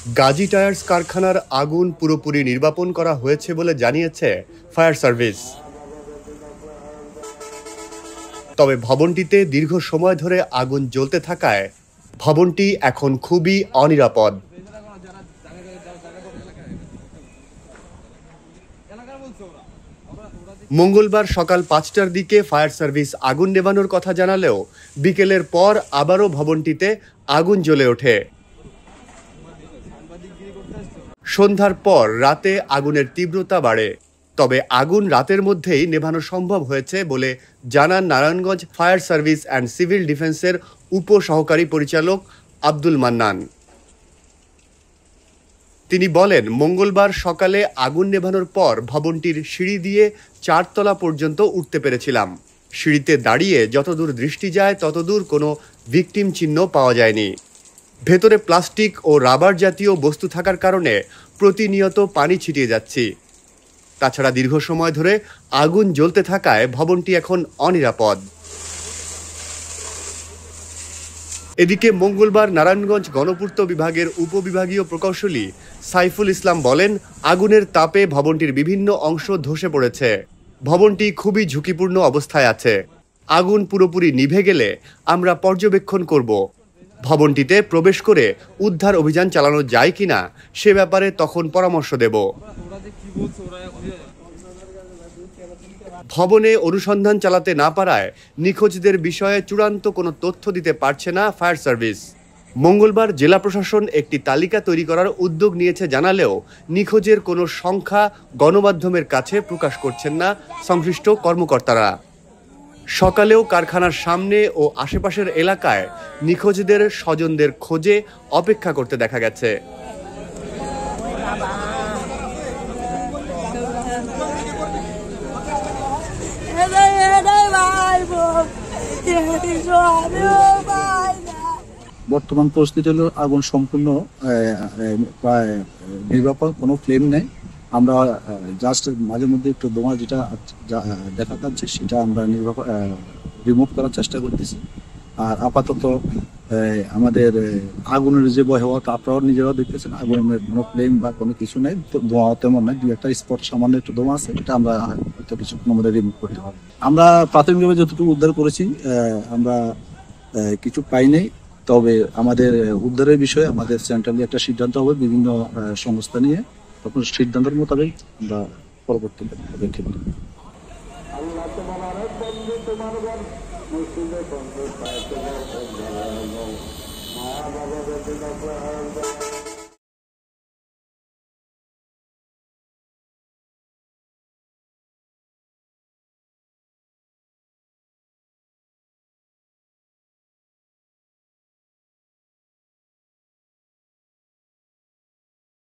Gazi tyres কারখানার আগুন পুরোপুরি নির্বাপন করা হয়েছে বলে জানিয়েছে ফায়ার সার্ভিস। তবে ভবনটিতে দীর্ঘ সময় ধরে আগুন জ্বলতে থাকায় ভবনটি এখন খুবই অনিরাপদ। মঙ্গলবার সকাল ৫টার দিকে ফায়ার সার্ভিস আগুন নেভানোর কথা জানালেও বিকেলের পর আবারও ভবনটিতে আগুন জ্বলে ওঠে। সন্ধ্যার পর রাতে আগুনের তীব্রতা বাড়ে, তবে আগুন রাতের মধ্যেই নেভানো সম্ভব হয়েছে বলে জানান Narayanganj fire service and civil ডিফেন্সের উপসহকারী পরিচালক আব্দুল মান্নান। তিনি বলেন, মঙ্গলবার সকালে আগুন নেভানোর পর ভবনটির সিঁড়ি দিয়ে ৪ তলা পর্যন্ত উঠতে পেরেছিলাম। সিঁড়িতে দাঁড়িয়ে যতদূর দৃষ্টি যায় ততদূর কোনো ভিকটিম চিহ্ন পাওয়া যায়নি। ভেতরে প্লাস্টিক ও রাবার জাতীয় বস্তু থাকার কারণে প্রতিনিয়ত পানি ছিটিয়ে যাচ্ছি। তাছাড়া দীর্ঘ সময় ধরে আগুন জ্বলতে থাকায় ভবনটি এখন অনিরাপদ। এদিকে মঙ্গলবার নারায়ণগঞ্জ গণপূর্ত বিভাগের উপবিভাগীয় প্রকৌশলী সাইফুল ইসলাম বলেন, আগুনের তাপে ভবনটির বিভিন্ন অংশ ধসে পড়েছে। ভবনটি খুবই ঝুঁকিপূর্ণ অবস্থায় আছে। আগুন পুরোপুরি নিভে গেলে আমরা পর্যবেক্ষণ করব। ভবনটিতে প্রবেশ করে উদ্ধার অভিযান চালানো যায় কিনা সে ব্যাপারে তখন পরামর্শ দেব। ভবনে অনুসন্ধান চালাতে না পারায় নিখোঁজদের বিষয়ে চূড়ান্ত কোনো তথ্য দিতে পারছে না ফায়ার সার্ভিস। মঙ্গলবার জেলা প্রশাসন একটি তালিকা তৈরি করার উদ্যোগ নিয়েছে জানালেও নিখোঁজের কোনো সংখ্যা গণমাধ্যমের কাছে প্রকাশ করছেন না সংশ্লিষ্ট কর্মকর্তারা। সকালেও কারখানার সামনে ও আশেপাশের এলাকায় নিখোঁজদের স্বজনদের খোঁজে অপেক্ষা করতে দেখা গেছে। বর্তমান পরিস্থিতি হলো আগুন সম্পূর্ণ প্রায় নির্বাপন, কোনো ফ্লেম নেই। আমরা জাস্ট মাঝে মধ্যে একটু ধোঁয়া যেটা দেখা যাচ্ছে সেটা আমরা রিমুভ করার চেষ্টা করতেছি। আর আপাতত আমাদের আগুনের যে ভয়াবহ আপনারাও নিজেরাও দেখতেছেন, আগুনের কোনো ফ্লেম বা কোনো কিছু নেই, ধোঁয়া তেমন নেই। ২-১টা স্পট সামান্য একটু ধোঁয়া আছে, এটা আমরা হয়তো কিছুক্ষণের মধ্যে রিমুভ করতে হবে। আমরা প্রাথমিকভাবে যতটুকু উদ্ধার করেছি আমরা কিছু পাই নাই। তবে আমাদের উদ্ধারের বিষয়ে আমাদের সেন্ট্রালি একটা সিদ্ধান্ত হবে বিভিন্ন সংস্থা নিয়ে, তখন সিদ্ধান্তের মোতাবেক আমরা পরবর্তী পদক্ষেপ নেব।